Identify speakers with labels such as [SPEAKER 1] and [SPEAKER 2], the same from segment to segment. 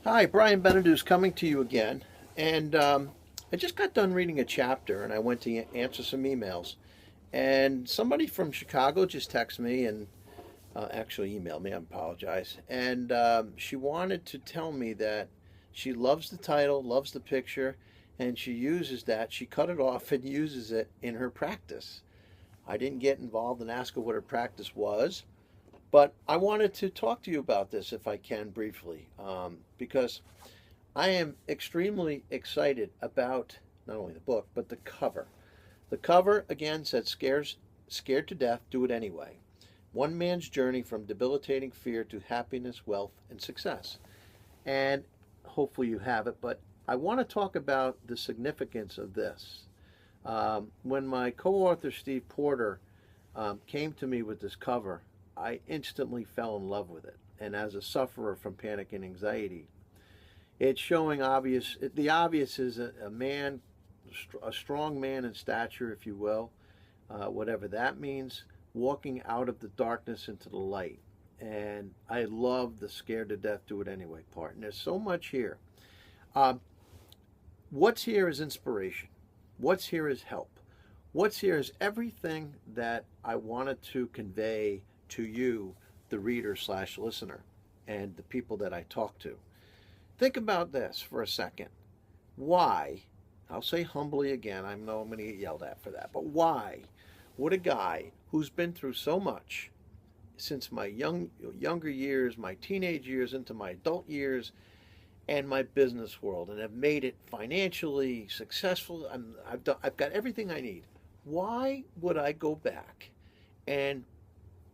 [SPEAKER 1] Hi, Brian Benedus coming to you again. And I just got done reading a chapter and I went to answer some emails. And somebody from Chicago just texted me and actually emailed me, I apologize. And she wanted to tell me that she loves the title, loves the picture, and she uses that. She cut it off and uses it in her practice. I didn't get involved and ask her what her practice was, but I wanted to talk to you about this if I can briefly, because I am extremely excited about not only the book, but the cover. The cover, again, said, Scared to death, do it anyway. One man's journey from debilitating fear to happiness, wealth, and success. And hopefully you have it, but I want to talk about the significance of this. When my co author, Steve Porter, came to me with this cover, I instantly fell in love with it. And as a sufferer from panic and anxiety, it's showing obvious. The obvious is a man, a strong man in stature, if you will, whatever that means, walking out of the darkness into the light. And I love the scared to death, do it anyway part. And there's so much here. Um, what's here is inspiration. What's here is help. What's here is everything that I wanted to convey to you, the reader slash listener, and the people that I talk to. Think about this for a second. Why, I'll say humbly again, I know I'm going to get yelled at for that, but why would a guy who's been through so much since my younger years, my teenage years, into my adult years, and my business world, and have made it financially successful, I've got everything I need. Why would I go back and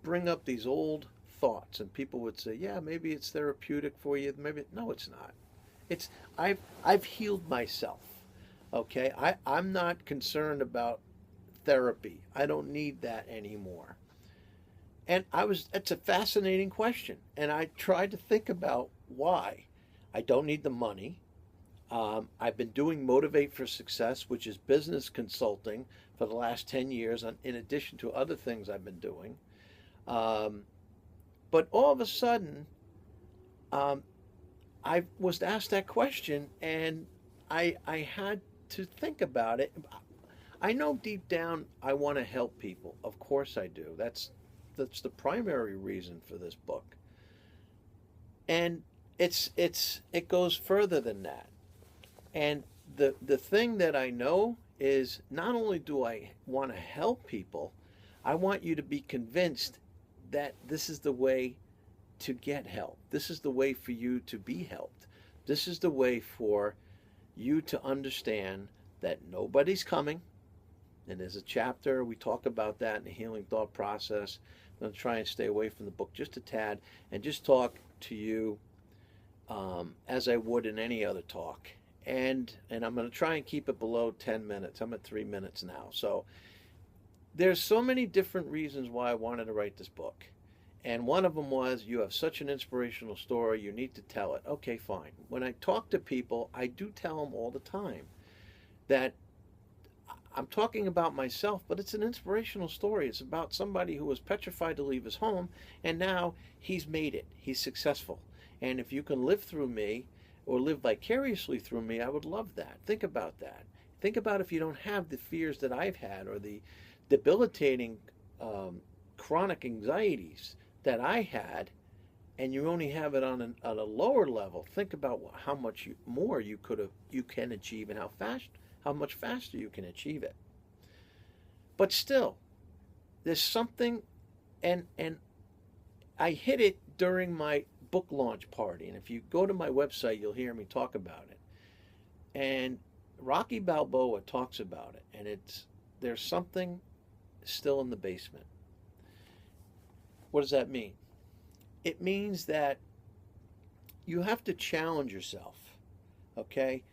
[SPEAKER 1] bring up these old thoughts? And people would say, yeah, maybe it's therapeutic for you. Maybe no, it's not. It's I've healed myself. Okay, I'm not concerned about therapy. I don't need that anymore. And it's a fascinating question. And I tried to think about why. I don't need the money. I've been doing Motivate for Success, which is business consulting for the last 10 years, in addition to other things I've been doing. Um, but all of a sudden, um, I was asked that question, and I had to think about it. I know deep down I want to help people. Of course I do. That's the primary reason for this book. And it goes further than that. And the thing that I know is not only do I want to help people, I want you to be convinced that this is the way to get help. This is the way for you to be helped. This is the way for you to understand that nobody's coming. And there's a chapter, we talk about that in the healing thought process. I'm going to try and stay away from the book just a tad and just talk to you as I would in any other talk. And I'm going to try and keep it below 10 minutes. I'm at 3 minutes now. So there's so many different reasons why I wanted to write this book. And one of them was, you have such an inspirational story, you need to tell it. Okay, fine. When I talk to people, I do tell them all the time that I'm talking about myself, but it's an inspirational story. It's about somebody who was petrified to leave his home, and now he's made it. He's successful. And if you can live through me or live vicariously through me, I would love that. Think about that. Think about if you don't have the fears that I've had or the debilitating chronic anxieties that I had, and you only have it on a lower level. Think about how much more you can achieve, and how much faster you can achieve it. But still, there's something, and I hit it during my book launch party. And if you go to my website, you'll hear me talk about it. And Rocky Balboa talks about it, and there's something still in the basement. What does that mean? It means that you have to challenge yourself. Okay?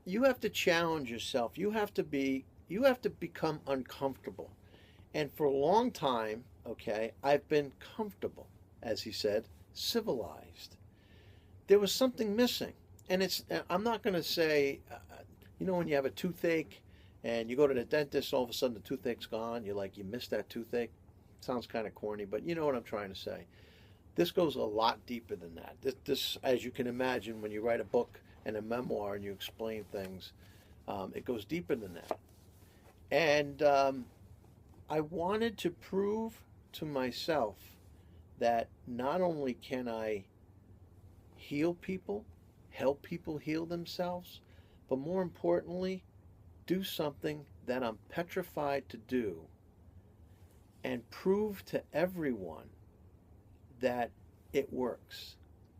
[SPEAKER 1] You have to challenge yourself. You have to become uncomfortable. And for a long time, okay, I've been comfortable, as he said, civilized. There was something missing. And I'm not going to say, when you have a toothache and you go to the dentist, all of a sudden the toothache's gone, you missed that toothache. Sounds kind of corny, but you know what I'm trying to say. This goes a lot deeper than that. This, as you can imagine, when you write a book and a memoir and you explain things, it goes deeper than that. And I wanted to prove to myself that not only can I heal people, help people heal themselves, but more importantly, do something that I'm petrified to do and prove to everyone that it works.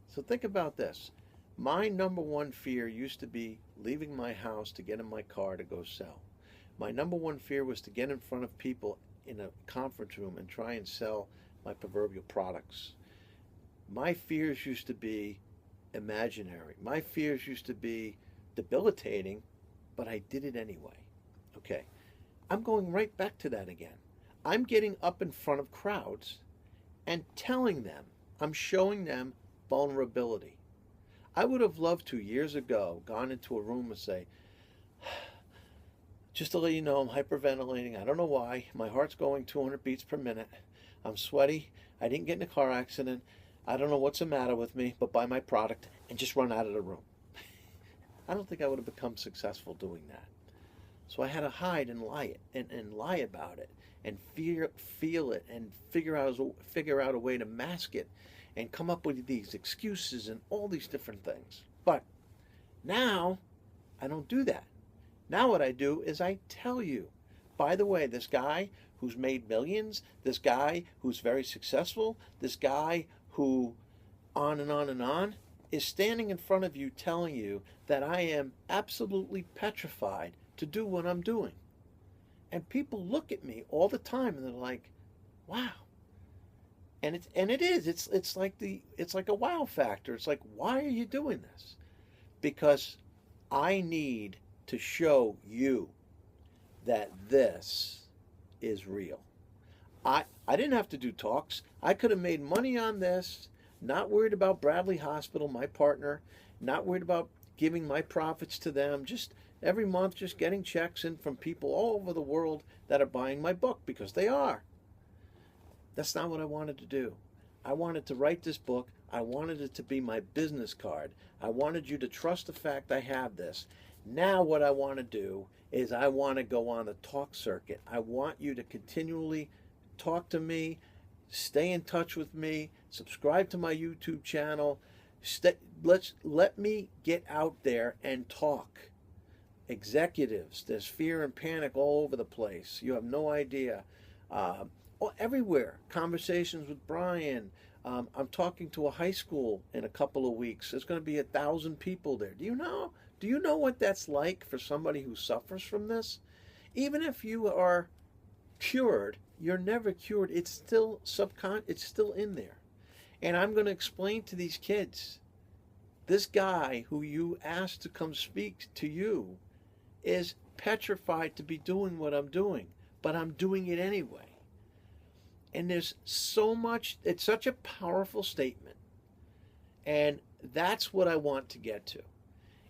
[SPEAKER 1] So think about this. My number one fear used to be leaving my house to get in my car to go sell. My number one fear was to get in front of people in a conference room and try and sell my proverbial products. My fears used to be imaginary. My fears used to be debilitating, but I did it anyway. Okay, I'm going right back to that again. I'm getting up in front of crowds and telling them, I'm showing them vulnerability. I would have loved to, years ago, gone into a room and say, just to let you know, I'm hyperventilating. I don't know why. My heart's going 200 beats per minute. I'm sweaty. I didn't get in a car accident. I don't know what's the matter with me, but buy my product and just run out of the room. I don't think I would have become successful doing that. So I had to hide and lie and lie about it and feel it and figure out a way to mask it and come up with these excuses and all these different things. But now I don't do that. Now what I do is I tell you, by the way, this guy who's made millions, this guy who's very successful, this guy who on and on and on, is standing in front of you telling you that I am absolutely petrified to do what I'm doing. And people look at me all the time and they're like, wow. And it's like a wow factor. It's like, why are you doing this? Because I need to show you that this is real. I didn't have to do talks. I could have made money on this, not worried about Bradley Hospital, my partner, not worried about giving my profits to them, just every month just getting checks in from people all over the world that are buying my book, because they are. That's not what I wanted to do. I wanted to write this book. I wanted it to be my business card. I wanted you to trust the fact I have this. Now what I want to do is I want to go on the talk circuit. I want you to continually talk to me, stay in touch with me, subscribe to my YouTube channel. Let me get out there and talk. Executives, there's fear and panic all over the place. You have no idea. Everywhere. Conversations with Brian. I'm talking to a high school in a couple of weeks. There's going to be 1,000 people there. Do you know what that's like for somebody who suffers from this? Even if you are cured, you're never cured. It's still it's still in there. And I'm going to explain to these kids, this guy who you asked to come speak to you is petrified to be doing what I'm doing, but I'm doing it anyway. And there's so much, it's such a powerful statement. And that's what I want to get to.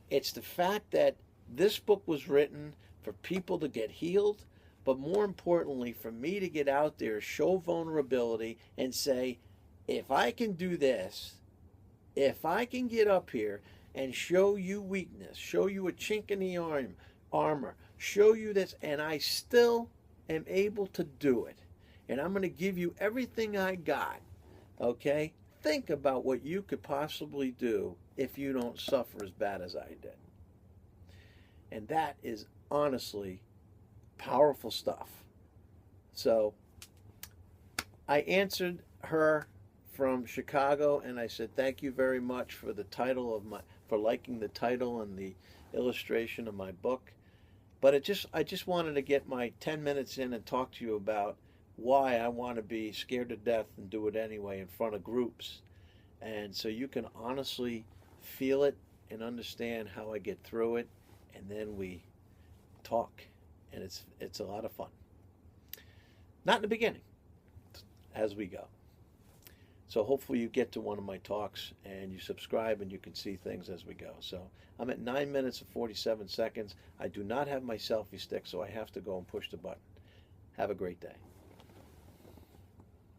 [SPEAKER 1] It's the fact that this book was written for people to get healed, but more importantly, for me to get out there, show vulnerability, and say, if I can do this, if I can get up here and show you weakness, show you a chink in the armor, show you this, and I still am able to do it, and I'm going to give you everything I got, okay? Think about what you could possibly do if you don't suffer as bad as I did. And that is honestly powerful stuff. So I answered her from Chicago, and I said, thank you very much for the title for liking the title and the illustration of my book. But I just wanted to get my 10 minutes in and talk to you about why I want to be scared to death and do it anyway in front of groups. And so you can honestly feel it and understand how I get through it, and then we talk, and it's a lot of fun. Not in the beginning, as we go. So hopefully you get to one of my talks and you subscribe and you can see things as we go. So I'm at 9 minutes and 47 seconds. I do not have my selfie stick, so I have to go and push the button. Have a great day.